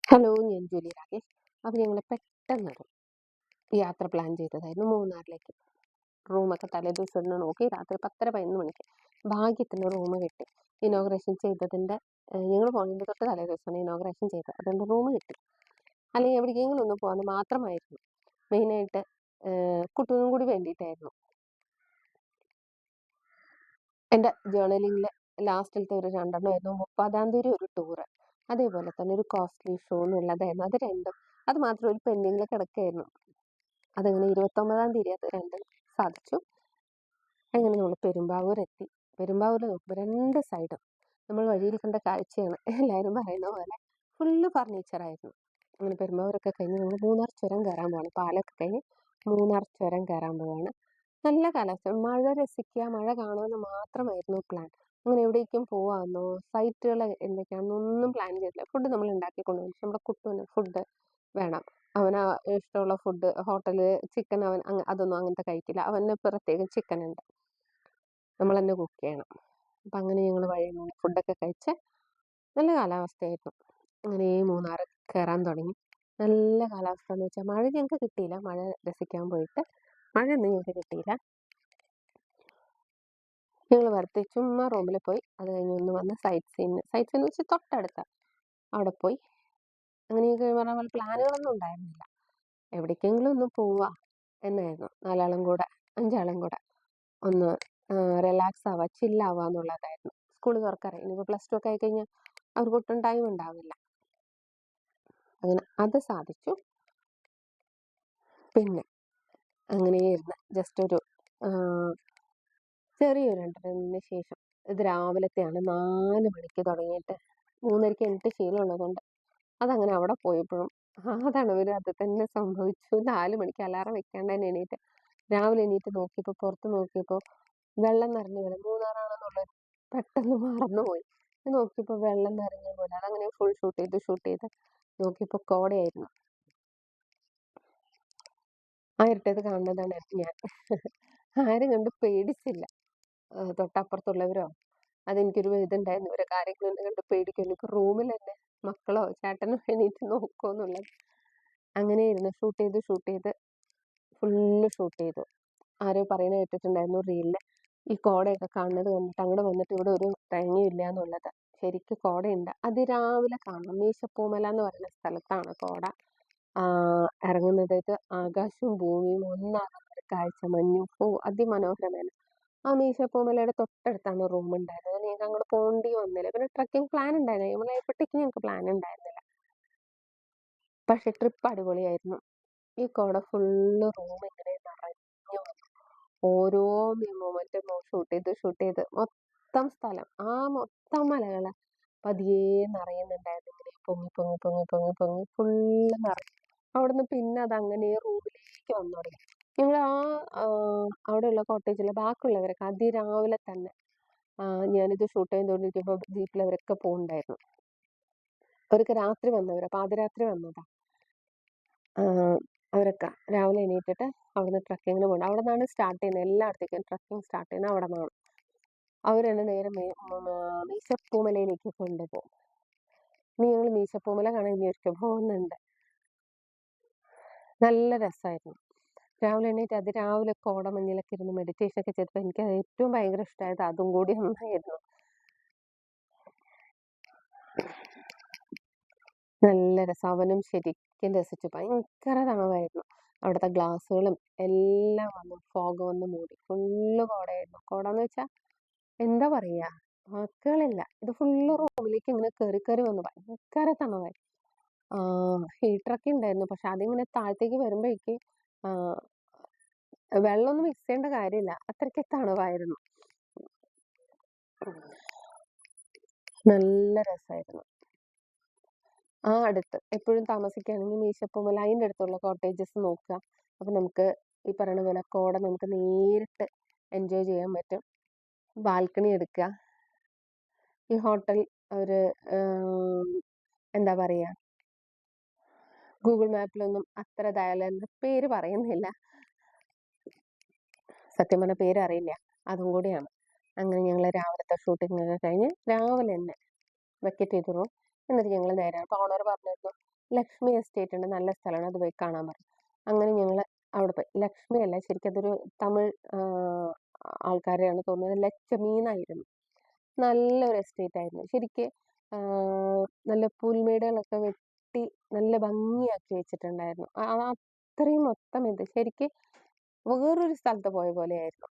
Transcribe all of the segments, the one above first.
Hello, ഞാൻ Julie Rakesh. അപ്പോൾ ഞങ്ങൾ പെട്ടെന്നൊരു യാത്ര പ്ലാൻ ചെയ്തതായിരുന്നു മൂന്നാറിലേക്ക്. റൂമൊക്കെ തലേദിവസം ഒന്ന് നോക്കി രാത്രി 10:30-11 മണിക്ക് ഭാഗ്യത്തിന് റൂം കിട്ടി. ഇനോഗ്രേഷൻ ചെയ്തതിൻ്റെ ഞങ്ങൾ പോകുന്നതിൻ്റെ തൊട്ട് തലേദിവസമാണ് ഇനോഗ്രേഷൻ ചെയ്തത്. അതുകൊണ്ട് റൂം കിട്ടി. അല്ലെങ്കിൽ എവിടേക്കെങ്കിലും ഒന്ന് പോകാൻ മാത്രമായിരുന്നു. മെയിനായിട്ട് കുട്ടിനും കൂടി വേണ്ടിയിട്ടായിരുന്നു. എൻ്റെ ജേർണലിങ്ങിൽ ലാസ്റ്റിലത്തെ ഒരു 2 30-ാം തീയതി ഒരു ടൂറ്, അതേപോലെ തന്നെ ഒരു കോസ്റ്റ്ലി ഷോ എന്നുള്ളതായിരുന്നു. അത് രണ്ടും അത് മാത്രം ഒരു പെൻഡിങ്ങിൽ കിടക്കുകയായിരുന്നു. അതങ്ങനെ 29-ാം തീയതി അത് രണ്ടും സാധിച്ചു. അങ്ങനെ നമ്മൾ പെരുമ്പാവൂരെത്തി. പെരുമ്പാവൂർ നോക്കുമ്പോൾ 2 സൈഡും നമ്മൾ വഴിയിൽ കണ്ട കാഴ്ചയാണ്. എല്ലാവരും പറയുന്ന പോലെ ഫുള്ള് ഫർണിച്ചറായിരുന്നു. അങ്ങനെ പെരുമ്പാവൂരൊക്കെ കഴിഞ്ഞ് നമ്മൾ മൂന്നാർ ചുരം കയറാൻ പോവാണ്. പാലൊക്കെ കഴിഞ്ഞ് മൂന്നാർ ചുരം കയറാൻ പോവാണ്. നല്ല കാലാവസ്ഥ, മഴ രസിക്കുക, മഴ കാണുമെന്ന് മാത്രമായിരുന്നു പ്ലാൻ. അങ്ങനെ എവിടേക്കും പോവാമെന്നോ സൈറ്റുകൾ എന്തൊക്കെയാണെന്നൊന്നും പ്ലാൻ ചെയ്തില്ല. ഫുഡ് നമ്മൾ ഉണ്ടാക്കി കൊണ്ടുപോകും. നമ്മുടെ കുട്ടുവിന് ഫുഡ് വേണം. അവന് ഇഷ്ടമുള്ള ഫുഡ് ഹോട്ടല് ചിക്കൻ അവൻ അതൊന്നും അങ്ങനത്തെ കഴിക്കില്ല. അവന് പ്രത്യേകം ചിക്കൻ ഉണ്ട്, നമ്മൾ തന്നെ കുക്ക് ചെയ്യണം. അപ്പം അങ്ങനെ ഞങ്ങൾ വഴി ഫുഡൊക്കെ കഴിച്ച് നല്ല കാലാവസ്ഥയായിരുന്നു. അങ്ങനെ ഈ മൂന്നാർ കയറാൻ തുടങ്ങി. നല്ല കാലാവസ്ഥ എന്ന് വെച്ചാൽ മഴ ഞങ്ങൾക്ക് കിട്ടിയില്ല. മഴ രസിക്കാൻ പോയിട്ട് മഴയൊന്നും ഞങ്ങൾക്ക് കിട്ടിയില്ല. ഞങ്ങൾ വെറുതെ ചുമ്മാ റൂമിൽ പോയി. അത് കഴിഞ്ഞ് ഒന്ന് വന്ന് സൈറ്റ് സീൻ വെച്ച് തൊട്ടടുത്ത അവിടെ പോയി. അങ്ങനെ ഈ പറഞ്ഞ പോലെ പ്ലാനുകളൊന്നും ഉണ്ടായിരുന്നില്ല. എവിടേക്കെങ്കിലും ഒന്ന് പോവാ എന്നായിരുന്നു. 4 കൂടെ 5 കൂടെ ഒന്ന് റിലാക്സ് ആവുക, ചില്ലാവുക എന്നുള്ളതായിരുന്നു. സ്കൂൾ തുറക്കാറായി. ഇനിയിപ്പോൾ +2 ഒക്കെ ആയിക്കഴിഞ്ഞാൽ അവർക്ക് ഒട്ടും ടൈം ഉണ്ടാവില്ല. അങ്ങനെ അത് സാധിച്ചു. പിന്നെ അങ്ങനെ ഇരുന്ന് ജസ്റ്റ് ഒരു ചെറിയൊരു എൻ്റർടൈൻമെൻറ്റിന് ശേഷം, ഇത് രാവിലത്തെയാണ്, 4 മണിക്ക് തുടങ്ങിയിട്ട് 3:30 എണീറ്റ് ശീലമുള്ളതുകൊണ്ട് അതങ്ങനെ അവിടെ പോയപ്പോഴും അതാണ് അത് തന്നെ സംഭവിച്ചു. 4 മണിക്ക് അലാറം വെക്കാണ്ട് തന്നെ എണീറ്റ് രാവിലെ എണീറ്റ് നോക്കിയപ്പോൾ പുറത്ത് നോക്കിയപ്പോൾ വെള്ളം നിറഞ്ഞ പോലെ. മൂന്നാറാണെന്നുള്ളത് പെട്ടെന്ന് മറന്നുപോയി. നോക്കിയപ്പോൾ വെള്ളം നിറഞ്ഞ പോലെ. അതങ്ങനെ ഫുൾ ഷൂട്ട് ചെയ്ത് നോക്കിയപ്പോൾ കോടയായിരുന്നു. ആ ഇരുട്ടത്ത് കാണുന്നതാണ് ഞാൻ. ആരും കണ്ട് പേടിച്ചില്ല. തൊട്ടപ്പുറത്തുള്ളവരോ അതെനിക്കൊരു ഇതുണ്ടായിരുന്നു, ഇവരെ കാര്യങ്ങൾ കണ്ട് പേടിക്കും, എനിക്ക് റൂമിൽ തന്നെ മക്കളോ ചേട്ടനോ എണീറ്റ് നോക്കുമോ എന്നുള്ളത്. അങ്ങനെയായിരുന്നു ഷൂട്ട് ചെയ്ത് ഫുള്ള് ഷൂട്ട് ചെയ്തു. ആരോ പറയുന്നത് കേട്ടിട്ടുണ്ടായിരുന്നു റീലിൽ, ഈ കോടയൊക്കെ കാണുന്നത് കണ്ടിട്ട് അങ്ങോട്ട് വന്നിട്ട് ഇവിടെ ഒരു തേങ്ങയില്ല എന്നുള്ളത്. ശരിക്കും കോടയുണ്ട്. അതിരാവിലെ കാണണം. മീശപ്പൂമല എന്ന് പറയുന്ന സ്ഥലത്താണ് കോട ഇറങ്ങുന്നത്. ഇത് ആകാശവും ഭൂമിയും ഒന്നാകുന്ന ഒരു കാഴ്ച. മഞ്ഞും അതിമനോഹരമാണ്. ആ മീശപ്പൂമലയുടെ തൊട്ടടുത്താണ് റൂം ഉണ്ടായിരുന്നത്. ഞങ്ങൾക്ക് അങ്ങോട്ട് പോകേണ്ടി വന്നില്ല. പിന്നെ ട്രക്കിംഗ് പ്ലാൻ ഉണ്ടായിരുന്നു. നമ്മളെപ്പോഴത്തേക്ക് ഞങ്ങൾക്ക് പ്ലാൻ ഉണ്ടായിരുന്നില്ല. പക്ഷെ ട്രിപ്പ് അടിപൊളിയായിരുന്നു. ഈ കോട ഫുള്ള് റൂം ഇങ്ങനെ നിറഞ്ഞു വന്നു. ഓരോ മൊമെന്റും ഷൂട്ട് ചെയ്ത് മൊത്തം സ്ഥലം, ആ മൊത്തം മലകള് പതിയെ നിറയുന്നുണ്ടായിരുന്നു. ഇങ്ങനെ പൊങ്ങി ഫുള്ള് നിറയും. അവിടുന്ന് പിന്നെ അതങ്ങനെ റൂമിലേക്ക് വന്നു തുടങ്ങി. ഞങ്ങൾ അവിടെയുള്ള കോട്ടേജിലെ ബാക്കിയുള്ളവരൊക്കെ അതിരാവിലെ തന്നെ ഞാനിത് ഷൂട്ട് ചെയ്തുകൊണ്ടിരിക്കുമ്പോൾ ജീപ്പിൽ അവരൊക്കെ പോകുന്നുണ്ടായിരുന്നു. അവരൊക്കെ രാത്രി വന്നവരാ, പാതിരാത്രി വന്നതാ. അവരൊക്കെ രാവിലെ എണീറ്റിട്ട് അവിടുന്ന് ട്രക്കിങ്ങിന് പോകണം. അവിടെ നിന്നാണ് സ്റ്റാർട്ട് ചെയ്യുന്നത്. എല്ലായിടത്തേക്കും ട്രക്കിംഗ് സ്റ്റാർട്ട് ചെയ്യുന്നത് അവിടെ നിന്നാണ്. അവരെന്നെ നേരെ മീശപ്പൂമലയിലേക്ക് കൊണ്ടുപോകും. ഇനി ഞങ്ങൾ മീശപ്പൂമല കാണാൻ ഇനി ഒരിക്കൽ പോകുന്നുണ്ട്. നല്ല രസമായിരുന്നു. രാവിലെ എണീറ്റ് അതിരാവിലെ കോടമഞ്ഞിലൊക്കെ ഇരുന്ന് മെഡിറ്റേഷൻ ഒക്കെ ചെയ്തപ്പോൾ എനിക്ക് ഏറ്റവും ഭയങ്കര ഇഷ്ടമായത് അതും കൂടി ഒന്നായിരുന്നു. നല്ല രസം. അവനും ശരിക്കും രസിച്ചു. ഭയങ്കര തണവായിരുന്നു. അവിടുത്തെ ഗ്ലാസ്സുകളും എല്ലാം ഫോഗ് വന്ന് മൂടി. ഫുള്ള് കോടയായിരുന്നു. കോട എന്ന് വെച്ചാൽ എന്താ പറയാ, വാക്കുകളില്ല. ഇത് ഫുള്ള് റൂമിലേക്ക് ഇങ്ങനെ കയറി വന്നു. ഭയങ്കര തണവായി. ഹീറ്ററൊക്കെ ഉണ്ടായിരുന്നു. പക്ഷെ അതിങ്ങനെ താഴത്തേക്ക് വരുമ്പോഴേക്ക് വെള്ളമൊന്നും മിക്സ് ചെയ്യേണ്ട കാര്യമില്ല, അത്രയ്ക്ക് തണവായിരുന്നു. നല്ല രസമായിരുന്നു. അടുത്ത് എപ്പോഴും താമസിക്കുകയാണെങ്കിൽ മീശപ്പൂമല അതിൻ്റെ അടുത്തുള്ള കോട്ടേജസ് നോക്കുക. അപ്പം നമുക്ക് ഈ പറയുന്ന പോലെ കോട നമുക്ക് നേരിട്ട് എൻജോയ് ചെയ്യാൻ പറ്റും. ബാൽക്കണി എടുക്കുക. ഈ ഹോട്ടൽ ഒരു എന്താ പറയുക, ഗൂഗിൾ മാപ്പിലൊന്നും അത്ര ഇതായാലും പേര് പറയുന്നില്ല, സത്യം പറഞ്ഞ പേര് അറിയില്ല, അതും കൂടിയാണ്. അങ്ങനെ ഞങ്ങൾ രാവിലത്തെ ഷൂട്ടിംഗ് ഒക്കെ കഴിഞ്ഞ് രാവിലെ തന്നെ വെക്കറ്റ് ചെയ്തു. എന്നിട്ട് ഞങ്ങൾ നേരെ അപ്പോൾ ഓണർ പറഞ്ഞിരുന്നു ലക്ഷ്മി എസ്റ്റേറ്റ് ഉണ്ട്, നല്ല സ്ഥലമാണ്, അത് പോയി കാണാൻ പറഞ്ഞു. അങ്ങനെ ഞങ്ങൾ അവിടെ പോയി. ലക്ഷ്മി അല്ല, ശരിക്കും അതൊരു തമിഴ് ആൾക്കാരെയാണ് തോന്നുന്നത്, ലച്ചമി എന്നായിരുന്നു. നല്ലൊരു എസ്റ്റേറ്റ് ആയിരുന്നു ശരിക്ക്. നല്ല പുൽമേടുകളൊക്കെ വെട്ടി നല്ല ഭംഗിയാക്കി വെച്ചിട്ടുണ്ടായിരുന്നു. അത്രയും മൊത്തം ഇത് ശരിക്ക് വേറൊരു സ്ഥലത്ത് പോയ പോലെയായിരുന്നു.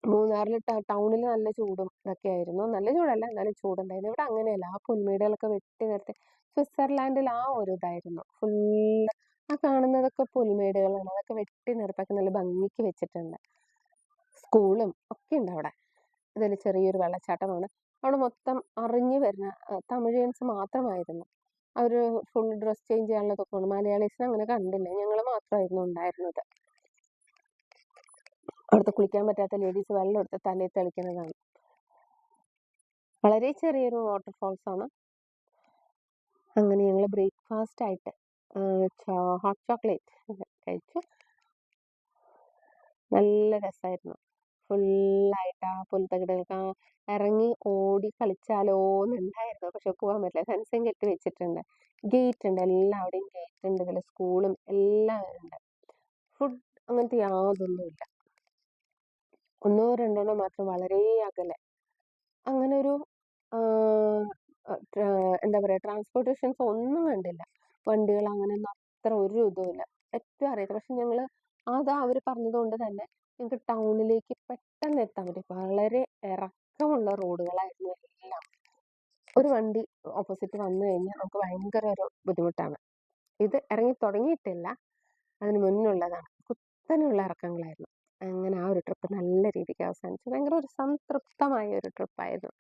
മൂന്നാറിൽ ടൗണിൽ നല്ല ചൂടും ഇതൊക്കെ ആയിരുന്നു. നല്ല ചൂടല്ല, എന്നാലും ചൂടുണ്ടായിരുന്നു. ഇവിടെ അങ്ങനെയല്ല, ആ പുൽമേടുകളൊക്കെ വെട്ടി നിർത്തി സ്വിറ്റ്സർലാൻഡിൽ ആ ഒരു ഇതായിരുന്നു ഫുള്ള്. ആ കാണുന്നതൊക്കെ പുൽമേടുകളാണ്, അതൊക്കെ വെട്ടി നിർത്താക്കി നല്ല ഭംഗിക്ക് വെച്ചിട്ടുണ്ട്. സ്കൂളും ഒക്കെ ഉണ്ട് അവിടെ. ഇതൊരു ചെറിയൊരു വെള്ളച്ചാട്ടമാണ്. അവിടെ മൊത്തം അറിഞ്ഞു വരുന്ന തമിഴിയൻസ് മാത്രമായിരുന്നു. അവർ ഫുൾ ഡ്രസ് ചേഞ്ച് ചെയ്യാനുള്ളതൊക്കെ ഉണ്ട്. മലയാളീസിനെ അങ്ങനെ കണ്ടില്ല, ഞങ്ങൾ മാത്രമായിരുന്നു ഉണ്ടായിരുന്നത്. അവിടുത്തെ കുളിക്കാൻ പറ്റാത്ത ലേഡീസ് വെള്ളം എടുത്ത് തലയിൽ തെളിക്കുന്നതാണ്. വളരെ ചെറിയൊരു വാട്ടർഫോൾസ് ആണ്. അങ്ങനെ ഞങ്ങൾ ബ്രേക്ക്ഫാസ്റ്റ് ആയിട്ട് ഹോട്ട് ചോക്ലേറ്റ് കഴിച്ചു. നല്ല രസമായിരുന്നു. ഫുള്ളായിട്ട് ആ പുൽത്തകിടുകൾക്ക് ഇറങ്ങി ഓടി കളിച്ചാലോ എന്നുണ്ടായിരുന്നു. പക്ഷെ പോകാൻ പറ്റില്ല, ഫെൻസിങ് കെട്ടി വെച്ചിട്ടുണ്ട്, ഗേറ്റ് ഉണ്ട്, എല്ലാവിടെയും ഗേറ്റ് ഉണ്ട്. ഇതിൽ സ്കൂളും എല്ലാം ഉണ്ട്. ഫുഡ് അങ്ങനത്തെ യാതൊന്നുമില്ല, ഒന്നോ രണ്ടെണ്ണോ മാത്രം വളരെ അകലെ. അങ്ങനെ ഒരു എന്താ പറയുക, ട്രാൻസ്പോർട്ടേഷൻസ് ഒന്നും കണ്ടില്ല. വണ്ടികൾ അങ്ങനെയൊന്നും അത്ര ഒരു ഇതുമില്ല, ഏറ്റവും അറിയാത്ത. പക്ഷെ ഞങ്ങൾ അതാ അവർ പറഞ്ഞതുകൊണ്ട് തന്നെ ഞങ്ങൾക്ക് ടൗണിലേക്ക് പെട്ടെന്ന് എത്താൻ പറ്റും. വളരെ ഇറക്കമുള്ള റോഡുകളായിരുന്നു എല്ലാം. ഒരു വണ്ടി ഓപ്പോസിറ്റ് വന്നു കഴിഞ്ഞാൽ നമുക്ക് ഭയങ്കര ഒരു ബുദ്ധിമുട്ടാണ്. ഇത് ഇറങ്ങി തുടങ്ങിയിട്ടില്ല, അതിന് മുന്നുള്ളതാണ്. കുത്തനെയുള്ള ഇറക്കങ്ങളായിരുന്നു. അങ്ങനെ ആ ഒരു ട്രിപ്പ് നല്ല രീതിക്ക് അവസാനിച്ചു. ഭയങ്കര ഒരു സംതൃപ്തമായ ഒരു ട്രിപ്പായിരുന്നു.